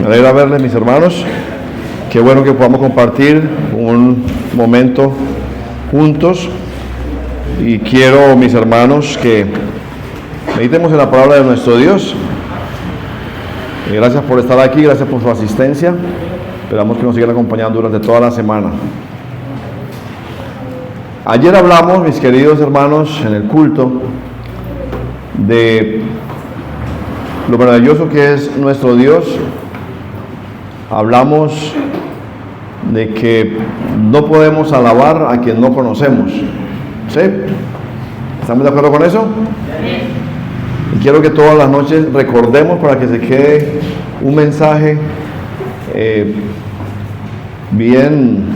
alegra verles, mis hermanos. Qué bueno que podamos compartir un momento juntos. Y quiero, mis hermanos, que meditemos en la palabra de nuestro Dios. Gracias por estar aquí, gracias por su asistencia. Esperamos que nos sigan acompañando durante toda la semana. Ayer hablamos, mis queridos hermanos, en el culto, de lo maravilloso que es nuestro Dios. Hablamos de que no podemos alabar a quien no conocemos. ¿Sí? ¿Estamos de acuerdo con eso? Y quiero que todas las noches recordemos, para que se quede un mensaje bien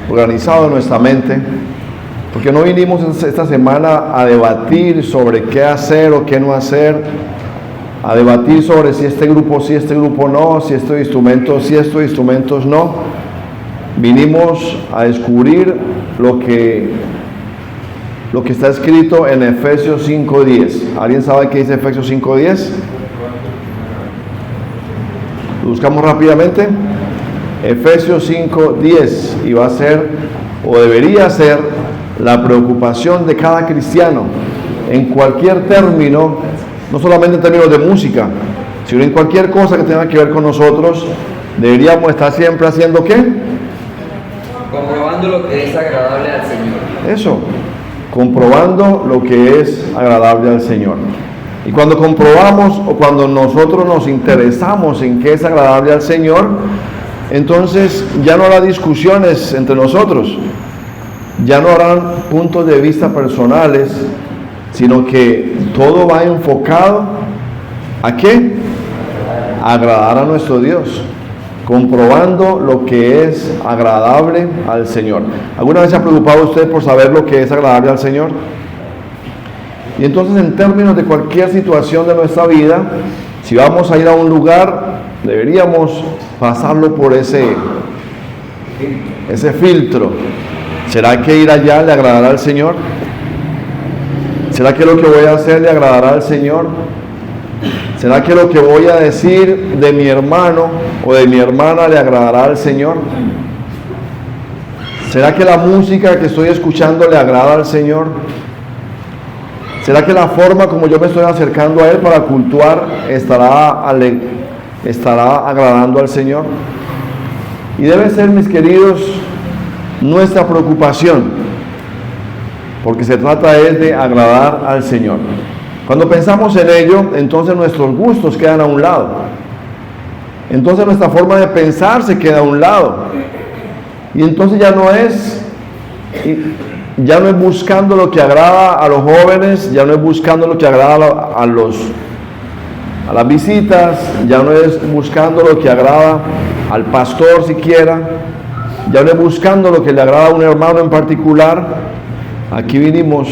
organizado en nuestra mente, porque no vinimos esta semana a debatir sobre qué hacer o qué no hacer, a debatir sobre si este grupo sí, este grupo no, si estos instrumentos sí, estos instrumentos no. Vinimos a descubrir lo que está escrito en Efesios 5:10. ¿Alguien sabe qué dice Efesios 5:10? Lo buscamos rápidamente. Efesios 5:10, y va a ser, o debería ser, la preocupación de cada cristiano en cualquier término, no solamente en términos de música, sino en cualquier cosa que tenga que ver con nosotros. Deberíamos estar siempre haciendo ¿qué? Comprobando lo que es agradable al Señor. Eso, comprobando lo que es agradable al Señor. Y cuando comprobamos, o cuando nosotros nos interesamos en qué es agradable al Señor, entonces ya no habrá discusiones entre nosotros, ya no habrán puntos de vista personales, sino que todo va enfocado ¿a qué? A agradar a nuestro Dios, comprobando lo que es agradable al Señor. ¿Alguna vez se ha preocupado usted por saber lo que es agradable al Señor? Y entonces, en términos de cualquier situación de nuestra vida, si vamos a ir a un lugar, deberíamos pasarlo por ese filtro. ¿Será que ir allá le agradará al Señor? ¿Será que lo que voy a hacer le agradará al Señor? ¿Será que lo que voy a decir de mi hermano o de mi hermana le agradará al Señor? ¿Será que la música que estoy escuchando le agrada al Señor? ¿Será que la forma como yo me estoy acercando a Él para cultuar estará agradando al Señor? Y debe ser, mis queridos, nuestra preocupación, porque se trata de agradar al Señor. Cuando pensamos en ello, entonces nuestros gustos quedan a un lado. Entonces nuestra forma de pensar se queda a un lado. Y entonces ya no es buscando lo que agrada a los jóvenes, ya no es buscando lo que agrada a las visitas, ya no es buscando lo que agrada al pastor siquiera, ya no es buscando lo que le agrada a un hermano en particular. Aquí vinimos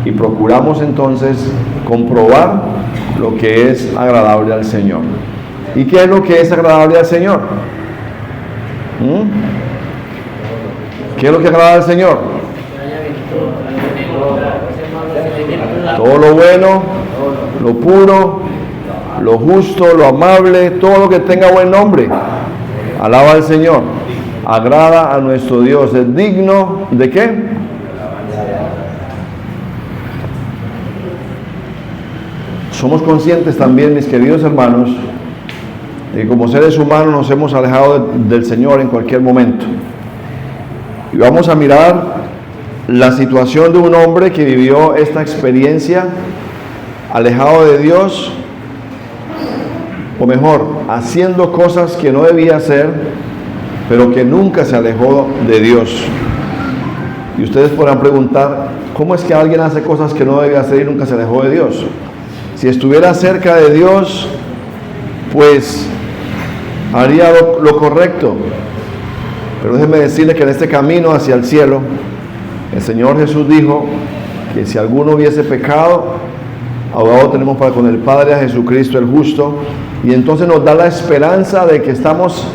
y procuramos entonces comprobar lo que es agradable al Señor. ¿Y qué es lo que es agradable al Señor? ¿Qué es lo que agrada al Señor? Todo lo bueno, lo puro, lo justo, lo amable, todo lo que tenga buen nombre. Alaba al Señor. Agrada a nuestro Dios. ¿Es digno de qué? Somos conscientes también, mis queridos hermanos, de que como seres humanos nos hemos alejado del Señor en cualquier momento. Y vamos a mirar la situación de un hombre que vivió esta experiencia alejado de Dios, o mejor, haciendo cosas que no debía hacer, pero que nunca se alejó de Dios. Y ustedes podrán preguntar, ¿cómo es que alguien hace cosas que no debe hacer y nunca se alejó de Dios? Si estuviera cerca de Dios, pues haría lo correcto. Pero déjenme decirles que en este camino hacia el cielo, el Señor Jesús dijo que si alguno hubiese pecado, abogado tenemos para con el Padre, a Jesucristo el justo. Y entonces nos da la esperanza de que estamos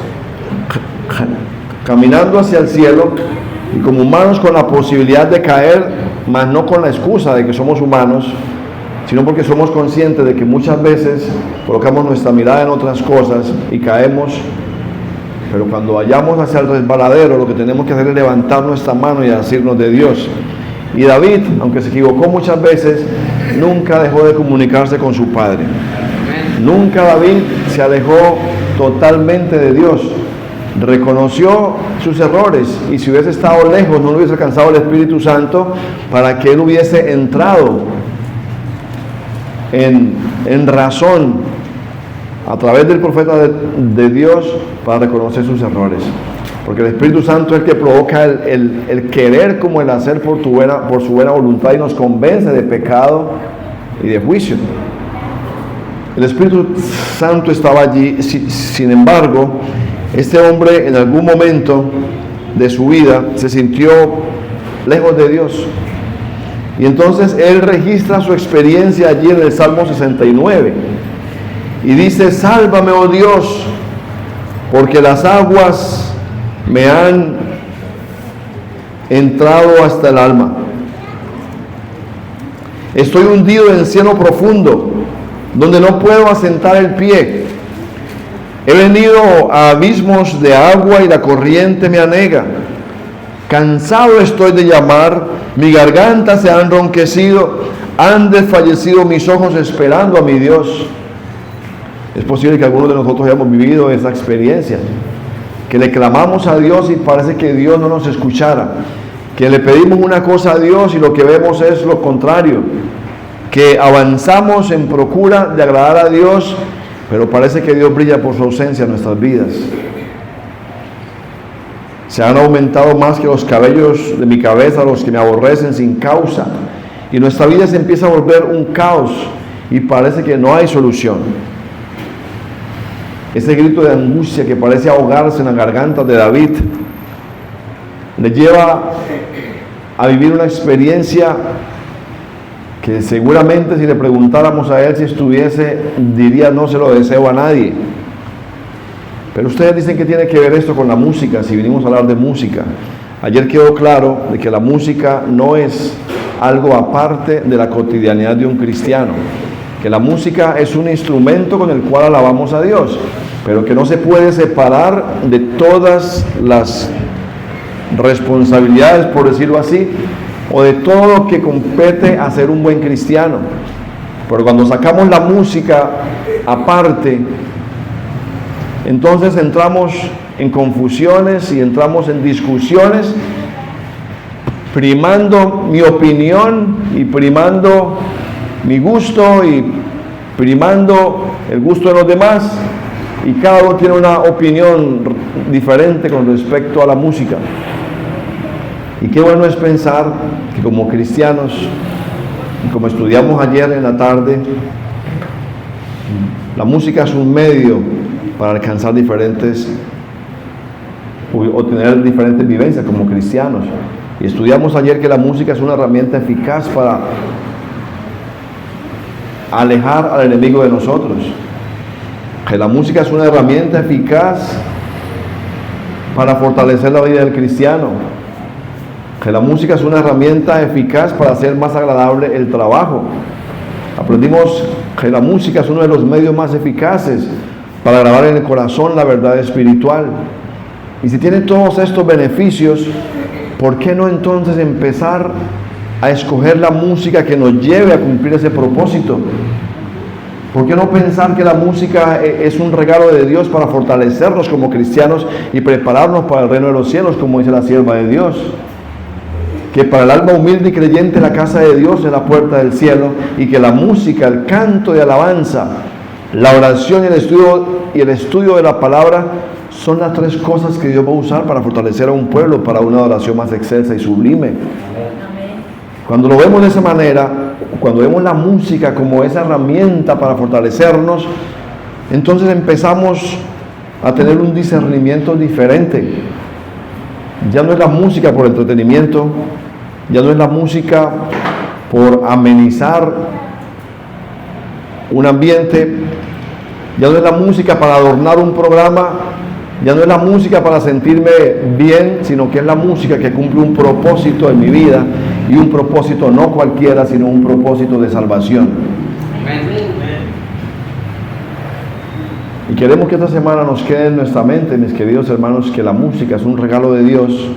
caminando hacia el cielo, y como humanos con la posibilidad de caer, mas no con la excusa de que somos humanos, sino porque somos conscientes de que muchas veces colocamos nuestra mirada en otras cosas y caemos. Pero cuando vayamos hacia el resbaladero, lo que tenemos que hacer es levantar nuestra mano y asirnos de Dios. Y David, aunque se equivocó muchas veces, nunca dejó de comunicarse con su padre. Nunca David se alejó totalmente de Dios. Reconoció sus errores, y si hubiese estado lejos, no le hubiese alcanzado el Espíritu Santo para que él hubiese entrado en razón a través del profeta de Dios para reconocer sus errores. Porque el Espíritu Santo es el que provoca el querer como el hacer por su buena voluntad, y nos convence de pecado y de juicio. El Espíritu Santo estaba allí. Sin embargo, este hombre en algún momento de su vida se sintió lejos de Dios. Y entonces él registra su experiencia allí en el Salmo 69. Y dice: sálvame, oh Dios, porque las aguas me han entrado hasta el alma. Estoy hundido en cieno profundo, donde no puedo asentar el pie. He venido a abismos de agua y la corriente me anega. Cansado estoy de llamar, mi garganta se ha enronquecido, han desfallecido mis ojos esperando a mi Dios. Es posible que algunos de nosotros hayamos vivido esa experiencia, que le clamamos a Dios y parece que Dios no nos escuchara, que le pedimos una cosa a Dios y lo que vemos es lo contrario, que avanzamos en procura de agradar a Dios, pero parece que Dios brilla por su ausencia en nuestras vidas. Se han aumentado más que los cabellos de mi cabeza los que me aborrecen sin causa, y nuestra vida se empieza a volver un caos y parece que no hay solución. Ese grito de angustia que parece ahogarse en la garganta de David le lleva a vivir una experiencia que seguramente si le preguntáramos a él si estuviese, diría: no se lo deseo a nadie. Pero ustedes dicen que tiene que ver esto con la música, si vinimos a hablar de música. Ayer quedó claro de que la música no es algo aparte de la cotidianidad de un cristiano, que la música es un instrumento con el cual alabamos a Dios, pero que no se puede separar de todas las responsabilidades, por decirlo así, o de todo lo que compete a ser un buen cristiano. Pero cuando sacamos la música aparte, entonces entramos en confusiones y entramos en discusiones, primando mi opinión y primando mi gusto y primando el gusto de los demás, y cada uno tiene una opinión diferente con respecto a la música. Y qué bueno es pensar que como cristianos, y como estudiamos ayer en la tarde, la música es un medio para alcanzar diferentes o tener diferentes vivencias como cristianos. Y estudiamos ayer que la música es una herramienta eficaz para alejar al enemigo de nosotros, que la música es una herramienta eficaz para fortalecer la vida del cristiano, que la música es una herramienta eficaz para hacer más agradable el trabajo. Aprendimos que la música es uno de los medios más eficaces para grabar en el corazón la verdad espiritual. Y si tiene todos estos beneficios, ¿por qué no entonces empezar a escoger la música que nos lleve a cumplir ese propósito? ¿Por qué no pensar que la música es un regalo de Dios para fortalecernos como cristianos y prepararnos para el reino de los cielos, como dice la sierva de Dios? Que para el alma humilde y creyente la casa de Dios es la puerta del cielo, y que la música, el canto de alabanza, la oración y el estudio de la palabra son las tres cosas que Dios va a usar para fortalecer a un pueblo para una adoración más excelsa y sublime. Cuando lo vemos de esa manera, cuando vemos la música como esa herramienta para fortalecernos, entonces empezamos a tener un discernimiento diferente. Ya no es la música por entretenimiento, ya no es la música por amenizar un ambiente, ya no es la música para adornar un programa, ya no es la música para sentirme bien, sino que es la música que cumple un propósito en mi vida, y un propósito no cualquiera, sino un propósito de salvación. Y queremos que esta semana nos quede en nuestra mente, mis queridos hermanos, que la música es un regalo de Dios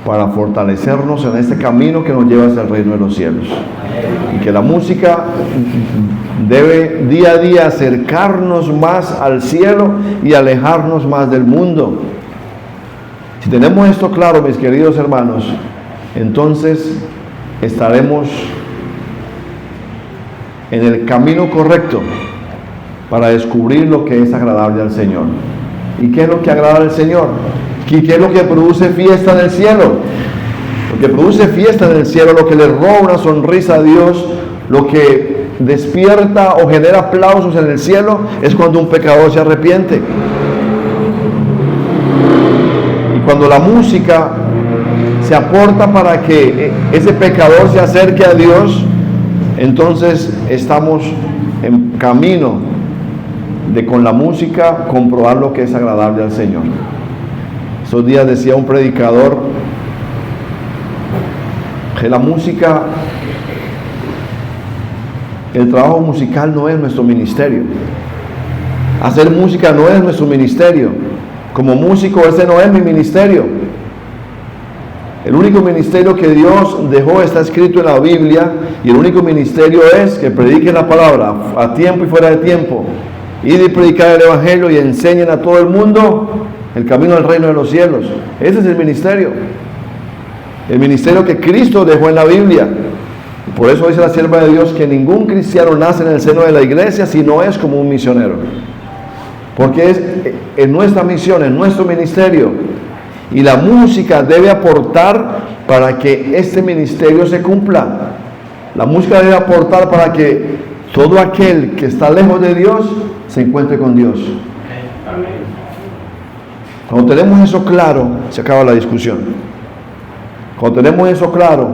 para fortalecernos en este camino que nos lleva hacia el reino de los cielos. Y que la música debe día a día acercarnos más al cielo y alejarnos más del mundo. Si tenemos esto claro, mis queridos hermanos, entonces estaremos en el camino correcto para descubrir lo que es agradable al Señor. ¿Y qué es lo que agrada al Señor? ¿Y qué es lo que produce fiesta en el cielo? Lo que produce fiesta en el cielo, lo que le roba una sonrisa a Dios, lo que despierta o genera aplausos en el cielo, es cuando un pecador se arrepiente. Y cuando la música se aporta para que ese pecador se acerque a Dios, entonces estamos en camino de con la música comprobar lo que es agradable al Señor. Esos días decía un predicador que la música, el trabajo musical no es nuestro ministerio. Hacer música no es nuestro ministerio. Como músico, ese no es mi ministerio. El único ministerio que Dios dejó está escrito en la Biblia, y el único ministerio es que prediquen la palabra a tiempo y fuera de tiempo. Ir y predicar el evangelio y enseñen a todo el mundo el camino al reino de los cielos. Ese es el ministerio. El ministerio que Cristo dejó en la Biblia. Por eso dice la sierva de Dios que ningún cristiano nace en el seno de la iglesia si no es como un misionero. Porque es en nuestra misión, en nuestro ministerio. Y la música debe aportar para que este ministerio se cumpla. La música debe aportar para que todo aquel que está lejos de Dios se encuentre con Dios. Cuando tenemos eso claro, se acaba la discusión. Cuando tenemos eso claro,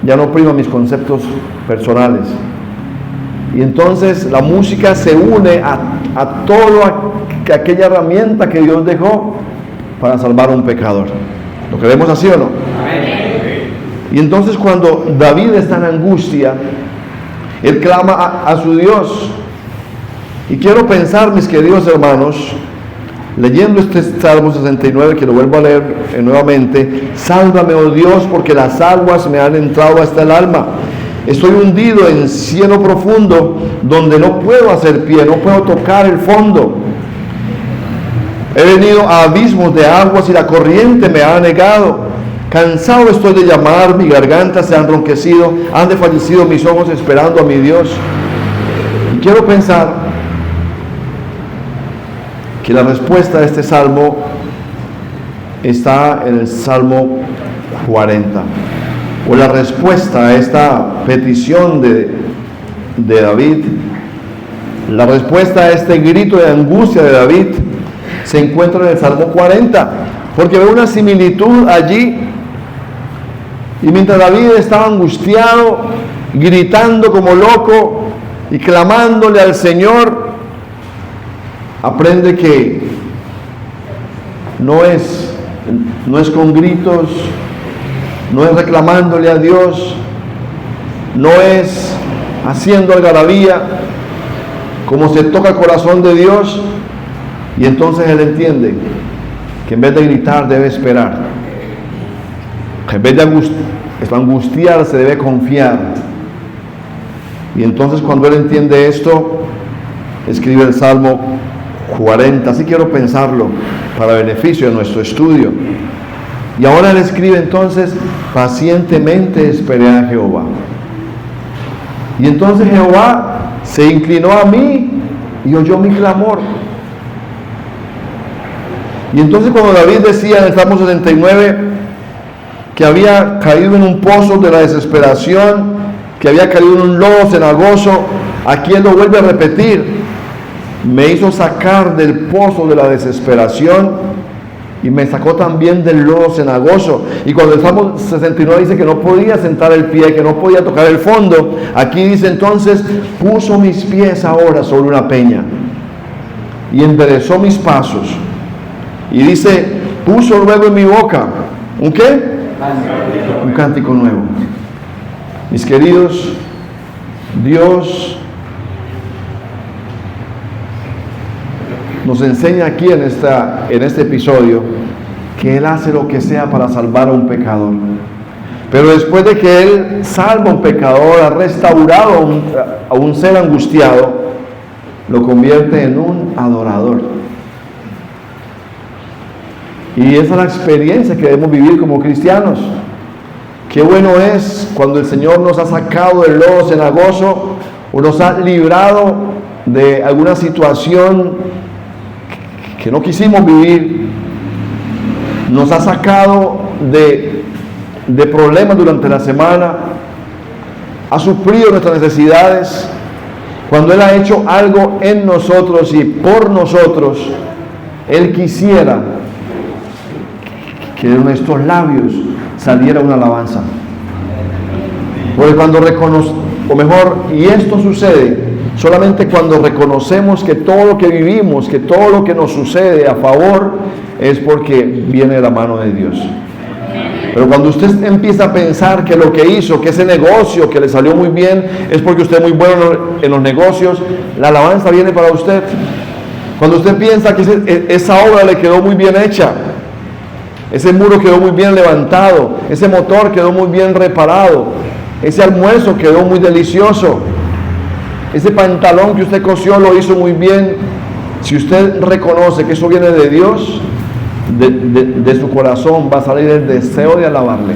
ya no prima mis conceptos personales. Y entonces la música se une a toda aquella herramienta que Dios dejó para salvar a un pecador. ¿Lo creemos así o no? Y entonces cuando David está en angustia, él clama a su Dios. Y quiero pensar, mis queridos hermanos, leyendo este Salmo 69, que lo vuelvo a leer nuevamente: sálvame, oh Dios, porque las aguas me han entrado hasta el alma. Estoy hundido en cielo profundo, donde no puedo hacer pie, no puedo tocar el fondo. He venido a abismos de aguas y la corriente me ha anegado. Cansado estoy de llamar, mi garganta se ha enronquecido, han desfallecido mis ojos esperando a mi Dios. Y quiero pensar que la respuesta a este salmo está en el Salmo 40, o la respuesta a esta petición de David, la respuesta a este grito de angustia de David se encuentra en el Salmo 40, porque veo una similitud allí. Y mientras David estaba angustiado, gritando como loco y clamándole al Señor, aprende que no es con gritos, no es reclamándole a Dios, no es haciendo algarabía, como se toca el corazón de Dios. Y entonces él entiende que en vez de gritar debe esperar, que en vez de angustiarse debe confiar. Y entonces cuando él entiende esto, escribe el Salmo 40. Así quiero pensarlo para beneficio de nuestro estudio. Y ahora él escribe entonces: pacientemente esperé a Jehová. Y entonces Jehová se inclinó a mí y oyó mi clamor. Y entonces cuando David decía en el Salmo 69 que había caído en un pozo de la desesperación, que había caído en un lodo cenagoso, aquí él lo vuelve a repetir: me hizo sacar del pozo de la desesperación y me sacó también del lodo cenagoso. Y cuando el Salmo 69 dice que no podía sentar el pie, que no podía tocar el fondo, aquí dice entonces: puso mis pies ahora sobre una peña y enderezó mis pasos. Y dice: puso luego en mi boca ¿un qué? Un cántico nuevo. Mis queridos, Dios nos enseña aquí en este episodio que Él hace lo que sea para salvar a un pecador. Pero después de que Él salva a un pecador, ha restaurado a un ser angustiado, lo convierte en un adorador. Y esa es la experiencia que debemos vivir como cristianos. Qué bueno es cuando el Señor nos ha sacado del lodo cenagoso o nos ha librado de alguna situación que no quisimos vivir, nos ha sacado de problemas durante la semana, ha suplido nuestras necesidades. Cuando Él ha hecho algo en nosotros y por nosotros, Él quisiera que de nuestros labios saliera una alabanza. Porque cuando y esto sucede solamente cuando reconocemos que todo lo que vivimos, que todo lo que nos sucede a favor, es porque viene de la mano de Dios. Pero cuando usted empieza a pensar que lo que hizo, que ese negocio que le salió muy bien, es porque usted es muy bueno en los negocios, la alabanza viene para usted. Cuando usted piensa que esa obra le quedó muy bien hecha, ese muro quedó muy bien levantado, ese motor quedó muy bien reparado, ese almuerzo quedó muy delicioso, ese pantalón que usted cosió lo hizo muy bien. Si usted reconoce que eso viene de Dios, de su corazón va a salir el deseo de alabarle.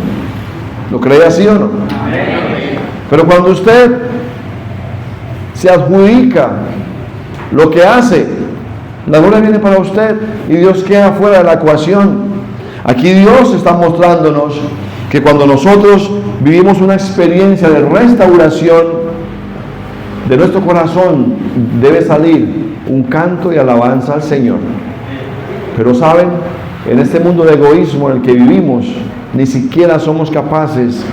¿Lo cree así o no? Pero cuando usted se adjudica lo que hace, la gloria viene para usted y Dios queda fuera de la ecuación. Aquí Dios está mostrándonos que cuando nosotros vivimos una experiencia de restauración, de nuestro corazón debe salir un canto de alabanza al Señor. Pero saben, en este mundo de egoísmo en el que vivimos, ni siquiera somos capaces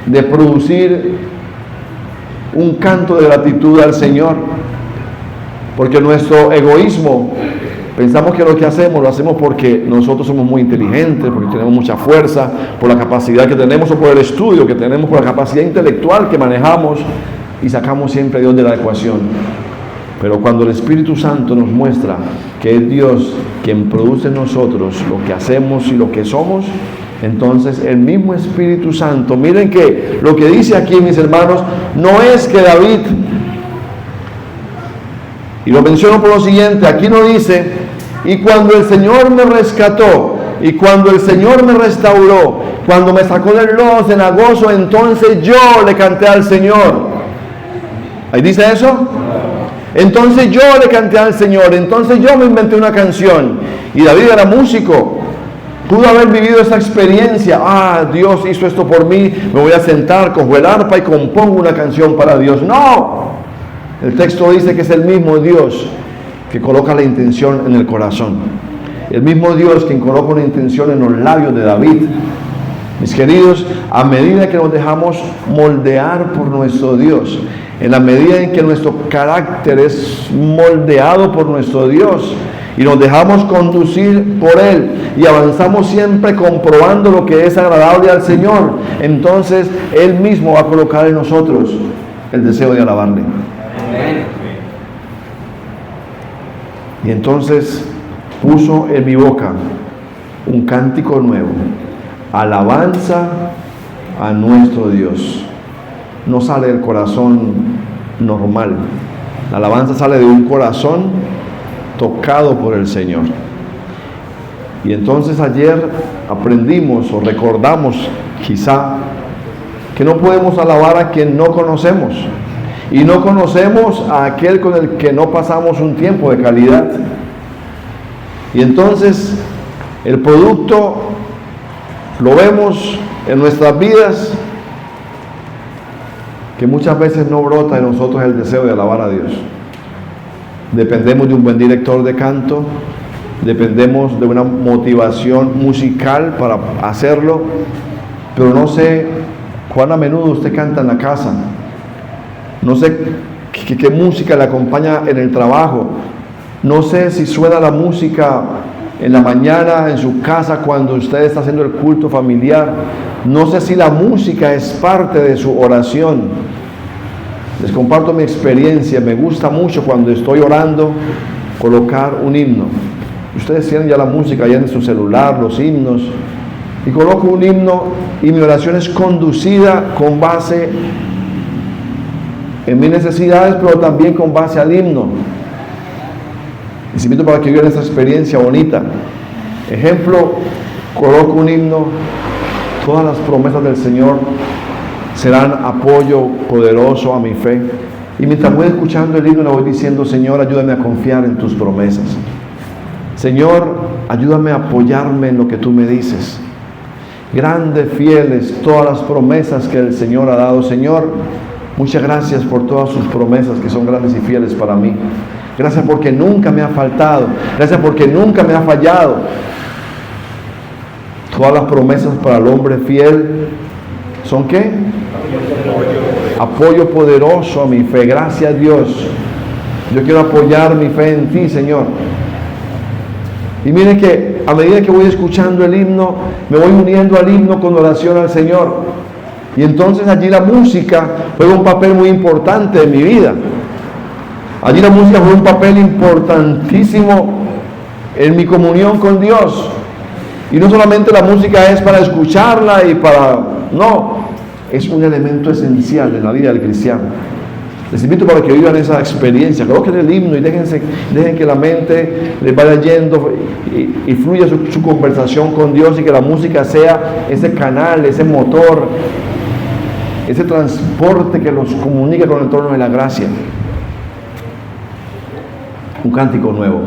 de producir un canto de gratitud al Señor, porque nuestro egoísmo, pensamos que lo que hacemos, lo hacemos porque nosotros somos muy inteligentes, porque tenemos mucha fuerza, por la capacidad que tenemos o por el estudio que tenemos, por la capacidad intelectual que manejamos, y sacamos siempre a Dios de la ecuación. Pero cuando el Espíritu Santo nos muestra que es Dios quien produce en nosotros lo que hacemos y lo que somos, entonces el mismo Espíritu Santo, miren que lo que dice aquí, mis hermanos, no es que David, y lo menciono por lo siguiente, aquí no dice, y cuando el Señor me rescató, y cuando el Señor me restauró, cuando me sacó del lodo cenagoso, entonces yo le canté al Señor. ¿Ahí dice eso? Entonces yo le canté al Señor, entonces yo me inventé una canción. Y David era músico, pudo haber vivido esa experiencia. Dios hizo esto por mí, me voy a sentar, cojo el arpa y compongo una canción para Dios. No, el texto dice que es el mismo Dios que coloca la intención en el corazón, el mismo Dios quien coloca una intención en los labios de David. Mis queridos, a medida que nos dejamos moldear por nuestro Dios, en la medida en que nuestro carácter es moldeado por nuestro Dios y nos dejamos conducir por Él y avanzamos siempre comprobando lo que es agradable al Señor, entonces Él mismo va a colocar en nosotros el deseo de alabarle. Y entonces puso en mi boca un cántico nuevo, alabanza a nuestro Dios. No sale del corazón normal. La alabanza sale de un corazón tocado por el Señor. Y entonces ayer aprendimos o recordamos quizá que no podemos alabar a quien no conocemos. Y no conocemos a aquel con el que no pasamos un tiempo de calidad. Y entonces el producto lo vemos en nuestras vidas, que muchas veces no brota en nosotros el deseo de alabar a Dios. Dependemos de un buen director de canto, dependemos de una motivación musical para hacerlo, pero no sé cuán a menudo usted canta en la casa, no sé qué música le acompaña en el trabajo, no sé si suena la música en la mañana en su casa cuando usted está haciendo el culto familiar, no sé si la música es parte de su oración. Les comparto mi experiencia. Me gusta mucho cuando estoy orando colocar un himno. Ustedes tienen ya la música ahí en su celular, los himnos. Y coloco un himno y mi oración es conducida con base en mis necesidades, pero también con base al himno. Les invito para que vivan esta experiencia bonita. Ejemplo, coloco un himno. Todas las promesas del Señor serán apoyo poderoso a mi fe. Y mientras voy escuchando el himno, le voy diciendo: Señor, ayúdame a confiar en tus promesas. Señor, ayúdame a apoyarme en lo que tú me dices. Grandes, fieles, todas las promesas que el Señor ha dado. Señor, muchas gracias por todas sus promesas que son grandes y fieles para mí. Gracias porque nunca me ha faltado. Gracias porque nunca me ha fallado. Todas las promesas para el hombre fiel ¿son qué? Apoyo poderoso a mi fe. Gracias, Dios. Yo quiero apoyar mi fe en ti, Señor. Y miren que a medida que voy escuchando el himno, me voy uniendo al himno con oración al Señor. Y entonces allí la música juega un papel muy importante en mi vida. Allí la música juega un papel importantísimo en mi comunión con Dios. Y no solamente la música es para escucharla y para... No, es un elemento esencial en la vida del cristiano. Les invito para que vivan esa experiencia. Coloquen el himno y dejen que la mente les vaya yendo y fluya su conversación con Dios, y que la música sea ese canal, ese motor, ese transporte que los comunica con el trono de la gracia. Un cántico nuevo.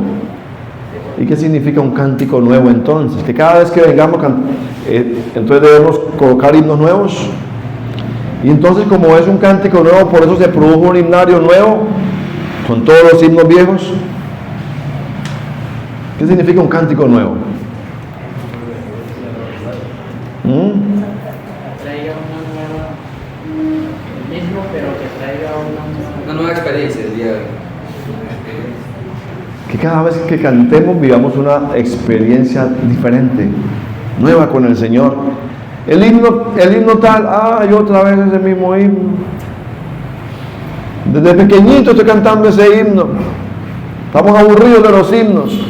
¿Y qué significa un cántico nuevo entonces? Que cada vez que vengamos, entonces debemos colocar himnos nuevos. Y entonces, como es un cántico nuevo, por eso se produjo un himnario nuevo con todos los himnos viejos. ¿Qué significa un cántico nuevo? Traiga mismo, pero que traiga Una nueva experiencia el día de hoy. Que cada vez que cantemos vivamos una experiencia diferente, nueva con el Señor. El himno tal, yo otra vez ese mismo himno. Desde pequeñito estoy cantando ese himno. Estamos aburridos de los himnos.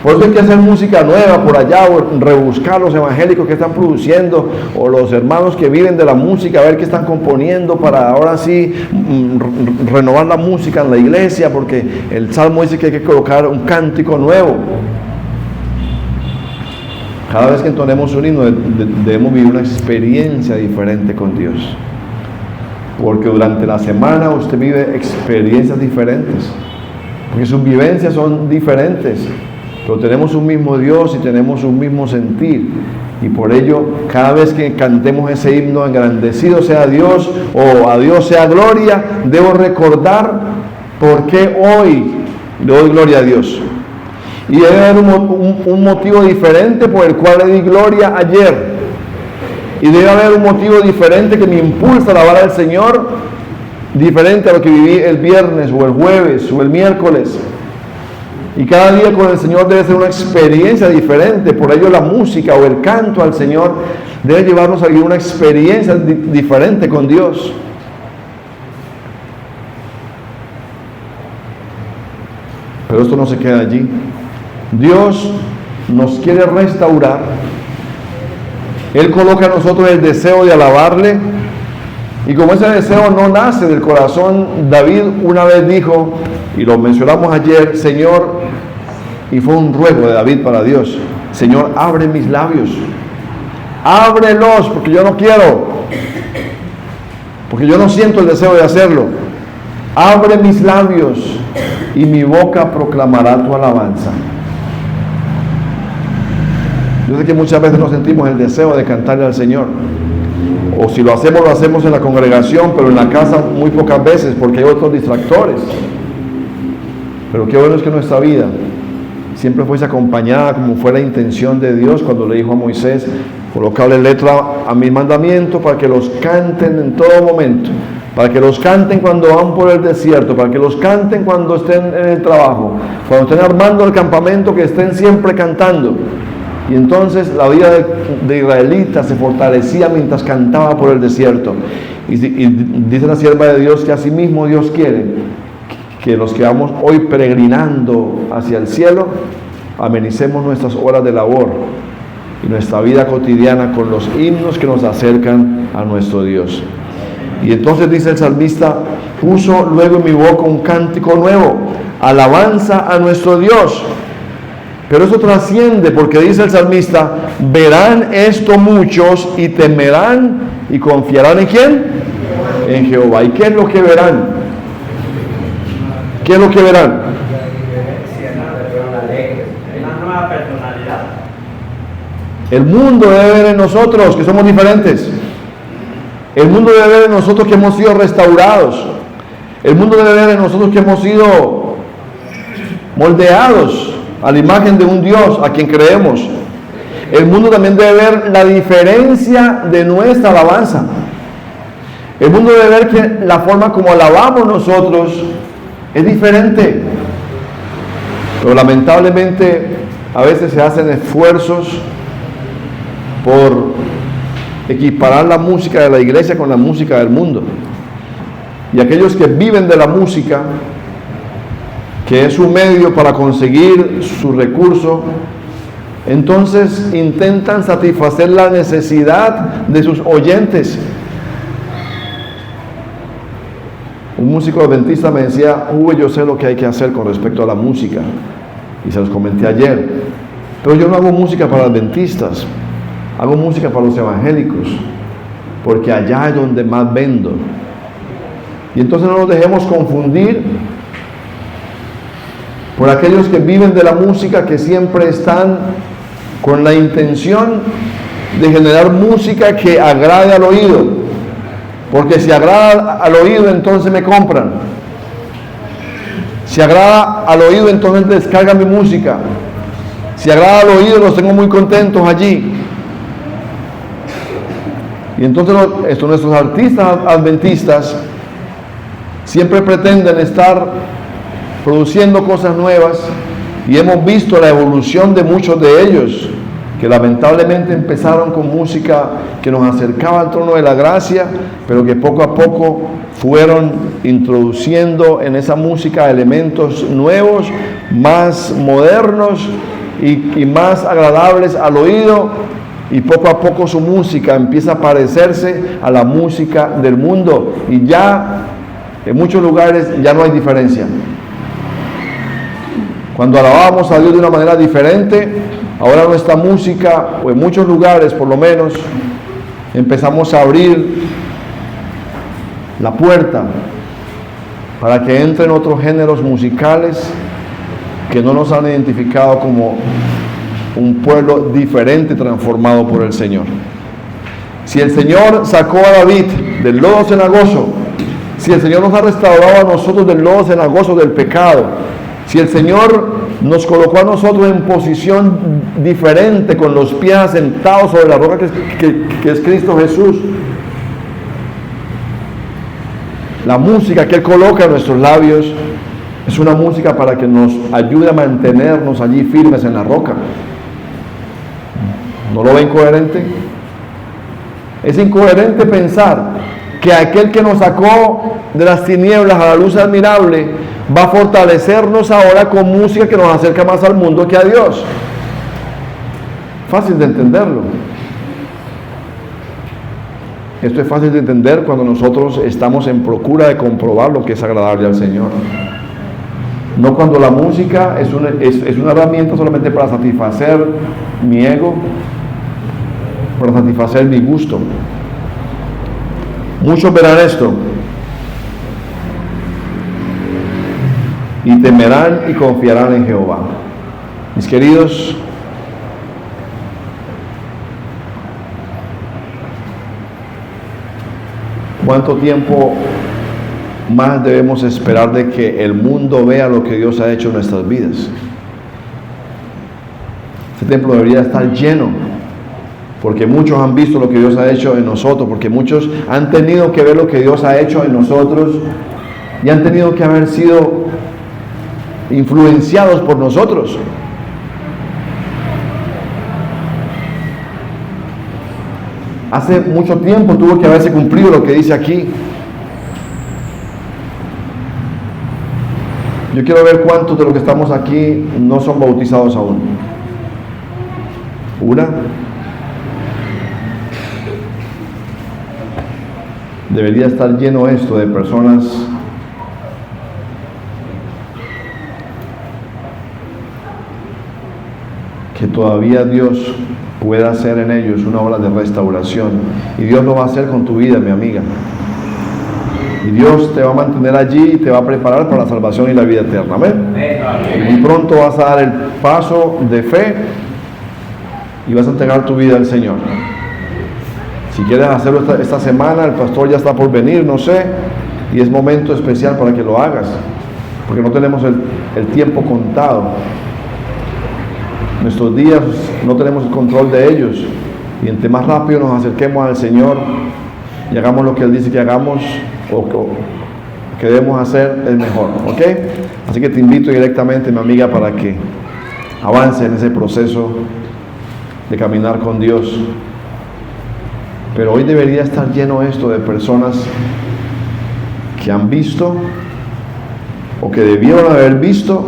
Por eso hay que hacer música nueva por allá, o rebuscar los evangélicos que están produciendo, o los hermanos que viven de la música, a ver qué están componiendo para ahora sí renovar la música en la iglesia, porque el Salmo dice que hay que colocar un cántico nuevo. Cada vez que entonemos un himno debemos vivir una experiencia diferente con Dios, porque durante la semana usted vive experiencias diferentes, porque sus vivencias son diferentes, pero tenemos un mismo Dios y tenemos un mismo sentir, y por ello cada vez que cantemos ese himno, engrandecido sea Dios, o a Dios sea gloria, debo recordar por qué hoy le doy gloria a Dios. Y debe haber un motivo diferente por el cual le di gloria ayer. Y debe haber un motivo diferente que me impulsa a alabar al Señor, diferente a lo que viví el viernes o el jueves o el miércoles. Y cada día con el Señor debe ser una experiencia diferente. Por ello la música o el canto al Señor debe llevarnos a vivir una experiencia diferente con Dios. Pero esto no se queda allí. Dios nos quiere restaurar. Él coloca en nosotros el deseo de alabarle, y como ese deseo no nace del corazón, David una vez dijo, y lo mencionamos ayer, Señor, y fue un ruego de David para Dios: Señor, abre mis labios, ábrelos, porque yo no quiero, porque yo no siento el deseo de hacerlo. Abre mis labios y mi boca proclamará tu alabanza. Yo sé que muchas veces no sentimos el deseo de cantarle al Señor, o si lo hacemos en la congregación, pero en la casa muy pocas veces, porque hay otros distractores. Pero qué bueno es que nuestra vida siempre fuese acompañada, como fue la intención de Dios cuando le dijo a Moisés: colocarle letra a mis mandamientos para que los canten en todo momento, para que los canten cuando van por el desierto, para que los canten cuando estén en el trabajo, cuando estén armando el campamento, que estén siempre cantando. Y entonces la vida de israelita se fortalecía mientras cantaba por el desierto. Y dice la sierva de Dios que asimismo Dios quiere que los que vamos hoy peregrinando hacia el cielo, amenicemos nuestras horas de labor y nuestra vida cotidiana con los himnos que nos acercan a nuestro Dios. Y entonces dice el salmista, puso luego en mi boca un cántico nuevo, alabanza a nuestro Dios. Pero eso trasciende, porque dice el salmista, verán esto muchos y temerán y confiarán ¿en quién? En Jehová. ¿Y qué es lo que verán? ¿Qué es lo que verán? Una nueva personalidad. El mundo debe ver en nosotros que somos diferentes. El mundo debe ver en nosotros que hemos sido restaurados. El mundo debe ver en nosotros que hemos sido moldeados a la imagen de un Dios a quien creemos. El mundo también debe ver la diferencia de nuestra alabanza. El mundo debe ver que la forma como alabamos nosotros es diferente. Pero lamentablemente a veces se hacen esfuerzos por equiparar la música de la iglesia con la música del mundo. Y aquellos que viven de la música, que es un medio para conseguir su recurso, entonces intentan satisfacer la necesidad de sus oyentes. Un músico adventista me decía, yo sé lo que hay que hacer con respecto a la música, y se los comenté ayer, pero yo no hago música para adventistas, hago música para los evangélicos, porque allá es donde más vendo. Y entonces no nos dejemos confundir por aquellos que viven de la música, que siempre están con la intención de generar música que agrade al oído, porque si agrada al oído entonces me compran, si agrada al oído entonces descargan mi música, si agrada al oído los tengo muy contentos allí. Y entonces nuestros artistas adventistas siempre pretenden estar produciendo cosas nuevas, y hemos visto la evolución de muchos de ellos, que lamentablemente empezaron con música que nos acercaba al trono de la gracia, pero que poco a poco fueron introduciendo en esa música elementos nuevos, más modernos y más agradables al oído, y poco a poco su música empieza a parecerse a la música del mundo, y ya en muchos lugares ya no hay diferencia. Cuando alabábamos a Dios de una manera diferente, ahora nuestra música, o en muchos lugares por lo menos, empezamos a abrir la puerta para que entren otros géneros musicales que no nos han identificado como un pueblo diferente transformado por el Señor. Si el Señor sacó a David del lodo cenagoso, si el Señor nos ha restaurado a nosotros del lodo cenagoso del pecado, si el Señor nos colocó a nosotros en posición diferente, con los pies asentados sobre la roca que es Cristo Jesús, la música que Él coloca en nuestros labios es una música para que nos ayude a mantenernos allí firmes en la roca. ¿No lo ven coherente? Es incoherente pensar que aquel que nos sacó de las tinieblas a la luz admirable va a fortalecernos ahora con música que nos acerca más al mundo que a Dios. Fácil de entenderlo. Esto es fácil de entender cuando nosotros estamos en procura de comprobar lo que es agradable al Señor. No cuando la música es una herramienta solamente para satisfacer mi ego, para satisfacer mi gusto. Muchos verán esto y temerán y confiarán en Jehová. Mis queridos, ¿cuánto tiempo más debemos esperar de que el mundo vea lo que Dios ha hecho en nuestras vidas? Este templo debería estar lleno, porque muchos han visto lo que Dios ha hecho en nosotros, porque muchos han tenido que ver lo que Dios ha hecho en nosotros y han tenido que haber sido influenciados por nosotros. hace mucho tiempo tuvo que haberse cumplido lo que dice aquí. Yo quiero ver cuántos de los que estamos aquí no son bautizados aún. Una. Debería estar lleno esto de personas que todavía Dios pueda hacer en ellos una obra de restauración. Y Dios lo va a hacer con tu vida, mi amiga. Y Dios te va a mantener allí y te va a preparar para la salvación y la vida eterna. Amén. Y muy pronto vas a dar el paso de fe y vas a entregar tu vida al Señor. Si quieres hacerlo esta semana, el pastor ya está por venir, no sé, y es momento especial para que lo hagas, porque no tenemos el tiempo contado. Nuestros días no tenemos el control de ellos, y entre más rápido nos acerquemos al Señor y hagamos lo que Él dice que hagamos o que debemos hacer, es mejor, ¿ok? Así que te invito directamente, mi amiga, para que avance en ese proceso de caminar con Dios. Pero hoy debería estar lleno esto de personas que han visto o que debieron haber visto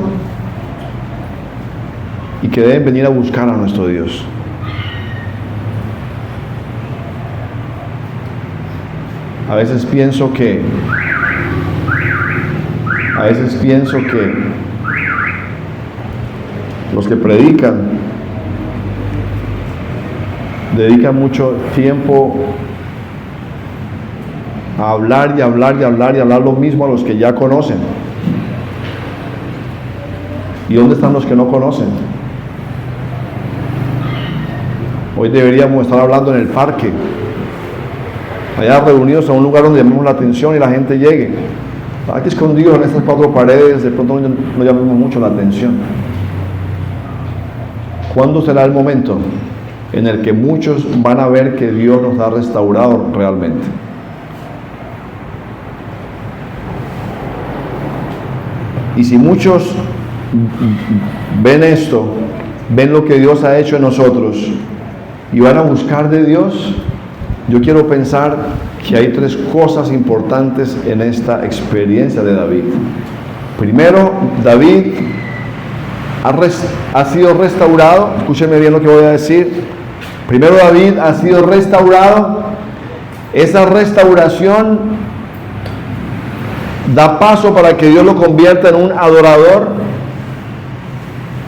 y que deben venir a buscar a nuestro Dios. A veces pienso que los que predican dedican mucho tiempo a hablar y hablar y hablar y hablar lo mismo a los que ya conocen. ¿Y dónde están los que no conocen? Hoy deberíamos estar hablando en el parque, allá reunidos en un lugar donde llamemos la atención y la gente llegue. Aquí escondidos en estas cuatro paredes, de pronto no llamemos mucho la atención. ¿Cuándo será el momento en el que muchos van a ver que Dios nos ha restaurado realmente? Y si muchos ven esto, ven lo que Dios ha hecho en nosotros y van a buscar de Dios, yo quiero pensar que hay tres cosas importantes en esta experiencia de David. Primero, David ha sido restaurado. Escúcheme bien lo que voy a decir. Primero, David ha sido restaurado. Esa restauración da paso para que Dios lo convierta en un adorador.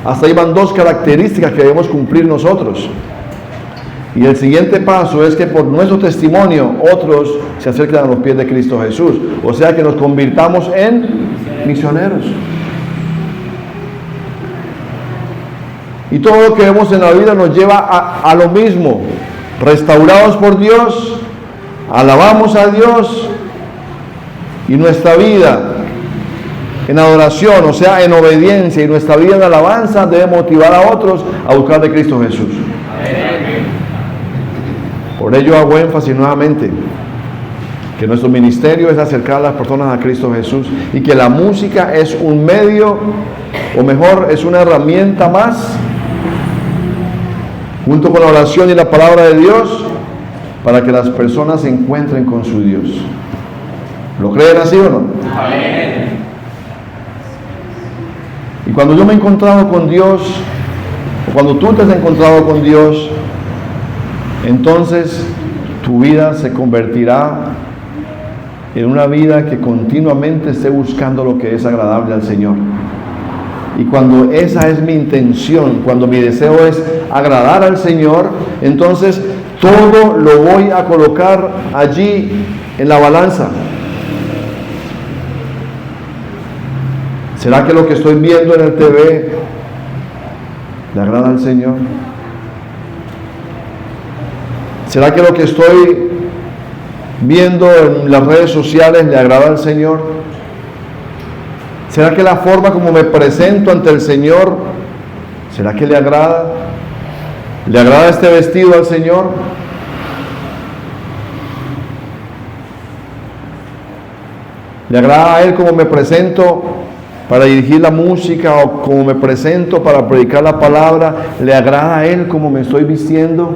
Hasta ahí van dos características que debemos cumplir nosotros. Y el siguiente paso es que por nuestro testimonio otros se acerquen a los pies de Cristo Jesús. O sea que nos convirtamos en misioneros. Y todo lo que vemos en la vida nos lleva a lo mismo. Restaurados por Dios, alabamos a Dios y nuestra vida en adoración, o sea, en obediencia, y nuestra vida en alabanza debe motivar a otros a buscar de Cristo Jesús. Por ello hago énfasis nuevamente que nuestro ministerio es acercar a las personas a Cristo Jesús y que la música es un medio, o mejor, es una herramienta más, junto con la oración y la palabra de Dios, para que las personas se encuentren con su Dios. ¿Lo creen así o no? Amén. Y cuando yo me he encontrado con Dios, o cuando tú te has encontrado con Dios, entonces tu vida se convertirá en una vida que continuamente esté buscando lo que es agradable al Señor. Y cuando esa es mi intención, cuando mi deseo es agradar al Señor, entonces todo lo voy a colocar allí en la balanza. ¿Será que lo que estoy viendo en el TV le agrada al Señor? ¿Será que lo que estoy viendo en las redes sociales le agrada al Señor? ¿Será que la forma como me presento ante el Señor, será que le agrada? ¿Le agrada este vestido al Señor? ¿Le agrada a Él cómo me presento para dirigir la música, o cómo me presento para predicar la palabra? ¿Le agrada a Él cómo me estoy vistiendo?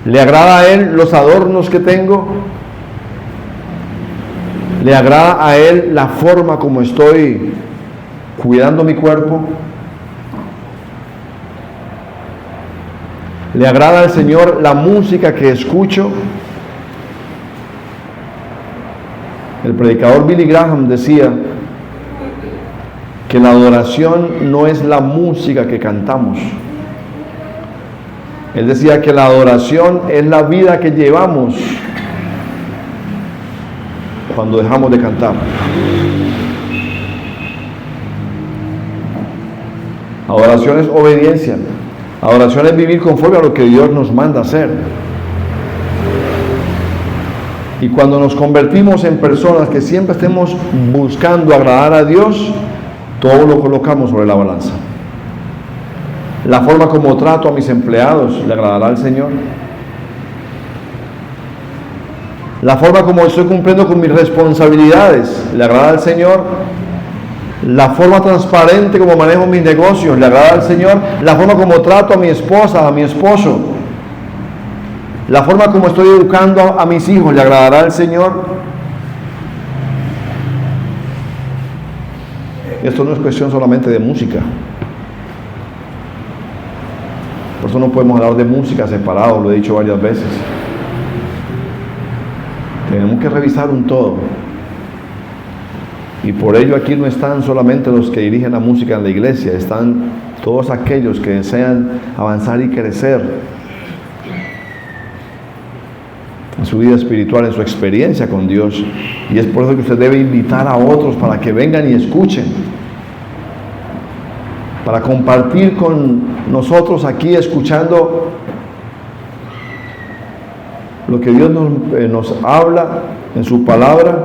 ¿Le agrada a Él los adornos que tengo? ¿Le agrada a Él la forma como estoy cuidando mi cuerpo? ¿Le agrada al Señor la música que escucho? El predicador Billy Graham decía que la adoración no es la música que cantamos. Él decía que la adoración es la vida que llevamos cuando dejamos de cantar. Adoración es obediencia. Adoración es vivir conforme a lo que Dios nos manda hacer. Y cuando nos convertimos en personas que siempre estemos buscando agradar a Dios, todo lo colocamos sobre la balanza. La forma como trato a mis empleados, ¿le agradará al Señor? La forma como estoy cumpliendo con mis responsabilidades, ¿le agrada al Señor? La forma transparente como manejo mis negocios, ¿le agrada al Señor? La forma como trato a mi esposa, a mi esposo, la forma como estoy educando a mis hijos, ¿le agradará al Señor? Esto no es cuestión solamente de música. Por eso no podemos hablar de música separado, lo he dicho varias veces. Tenemos que revisar un todo. Y por ello aquí no están solamente los que dirigen la música en la iglesia, están todos aquellos que desean avanzar y crecer en su vida espiritual, en su experiencia con Dios. Y es por eso que usted debe invitar a otros para que vengan y escuchen, para compartir con nosotros aquí, escuchando lo que Dios nos habla en su palabra,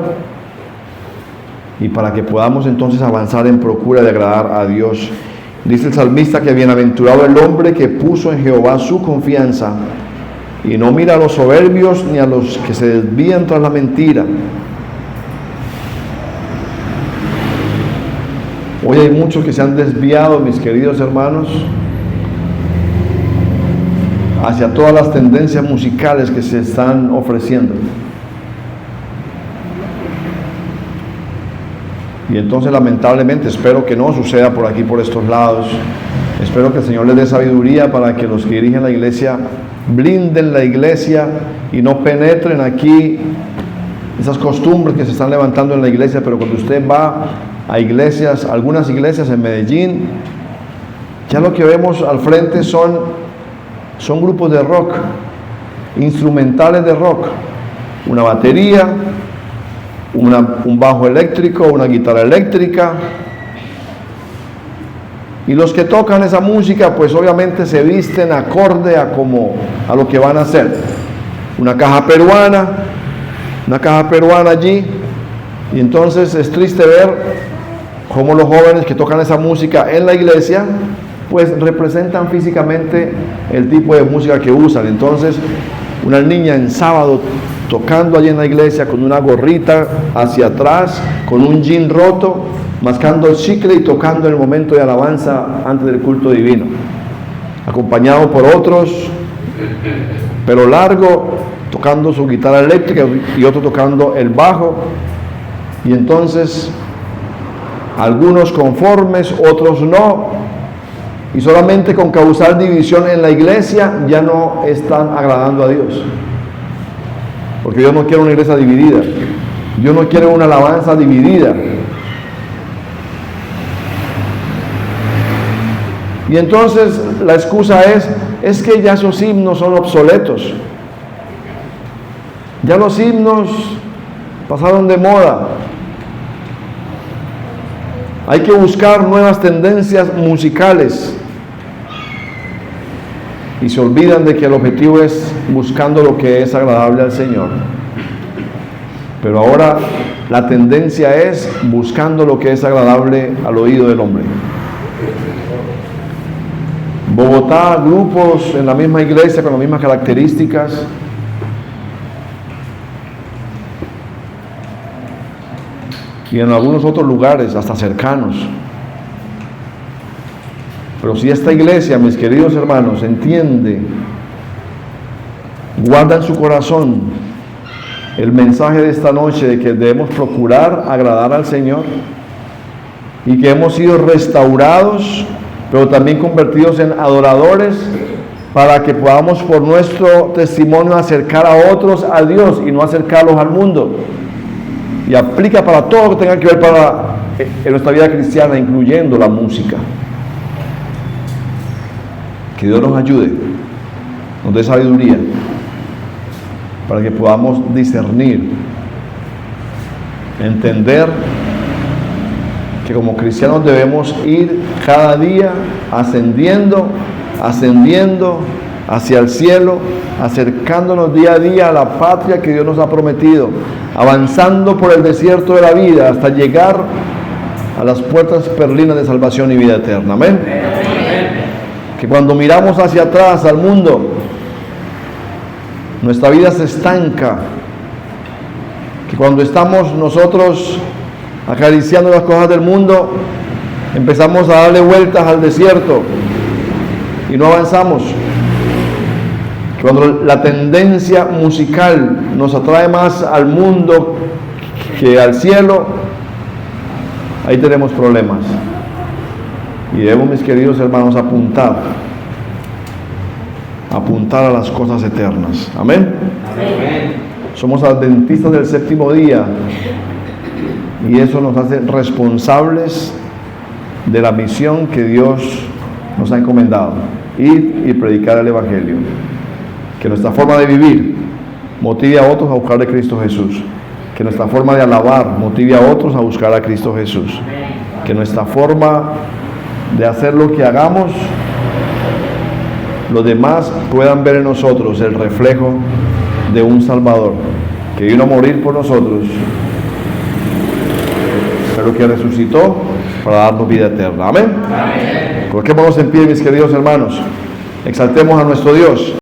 y para que podamos entonces avanzar en procura de agradar a Dios. Dice el salmista que bienaventurado el hombre que puso en Jehová su confianza y no mira a los soberbios ni a los que se desvían tras la mentira. Hoy hay muchos que se han desviado, mis queridos hermanos, hacia todas las tendencias musicales que se están ofreciendo. Y entonces, lamentablemente, espero que no suceda por aquí, por estos lados. Espero que el Señor les dé sabiduría para que los que dirigen la iglesia blinden la iglesia y no penetren aquí esas costumbres que se están levantando en la iglesia. Pero cuando usted va a iglesias, algunas iglesias en Medellín, ya lo que vemos al frente son grupos de rock, instrumentales de rock, una batería, un bajo eléctrico, una guitarra eléctrica, y los que tocan esa música pues obviamente se visten acorde a lo que van a hacer. Una caja peruana allí, y entonces es triste ver cómo los jóvenes que tocan esa música en la iglesia pues representan físicamente el tipo de música que usan. Entonces una niña en sábado tocando allí en la iglesia con una gorrita hacia atrás, con un jean roto, mascando el chicle y tocando en el momento de alabanza antes del culto divino, acompañado por otros, pelo largo, tocando su guitarra eléctrica y otro tocando el bajo. Y entonces algunos conformes, otros no, y solamente con causar división en la iglesia ya no están agradando a Dios. Porque Dios no quiere una iglesia dividida. Dios no quiere una alabanza dividida. Y entonces la excusa es que ya esos himnos son obsoletos. Ya los himnos pasaron de moda. Hay que buscar nuevas tendencias musicales. Y se olvidan de que el objetivo es buscando lo que es agradable al Señor. Pero ahora la tendencia es buscando lo que es agradable al oído del hombre. Bogotá, grupos en la misma iglesia con las mismas características. Y en algunos otros lugares, hasta cercanos. Pero si esta iglesia, mis queridos hermanos, entiende guarda en su corazón el mensaje de esta noche de que debemos procurar agradar al Señor y que hemos sido restaurados, pero también convertidos en adoradores, para que podamos por nuestro testimonio acercar a otros a Dios y no acercarlos al mundo. Y aplica para todo lo que tenga que ver en nuestra vida cristiana, incluyendo la música. Que Dios nos ayude, nos dé sabiduría, para que podamos discernir, entender que como cristianos debemos ir cada día ascendiendo hacia el cielo, acercándonos día a día a la patria que Dios nos ha prometido, avanzando por el desierto de la vida hasta llegar a las puertas perlinas de salvación y vida eterna. Amén. Que cuando miramos hacia atrás al mundo, nuestra vida se estanca. Que cuando estamos nosotros acariciando las cosas del mundo, empezamos a darle vueltas al desierto y no avanzamos. Cuando la tendencia musical nos atrae más al mundo que al cielo, ahí tenemos problemas. Y debemos, mis queridos hermanos, apuntar a las cosas eternas. Amén. Amén. Somos adventistas del séptimo día y eso nos hace responsables de la misión que Dios nos ha encomendado: ir y predicar el Evangelio. Que nuestra forma de vivir motive a otros a buscar a Cristo Jesús. Que nuestra forma de alabar motive a otros a buscar a Cristo Jesús. Que nuestra forma de hacer lo que hagamos, los demás puedan ver en nosotros el reflejo de un Salvador que vino a morir por nosotros, pero que resucitó para darnos vida eterna. Amén. Coloquémonos en pie, mis queridos hermanos. Exaltemos a nuestro Dios.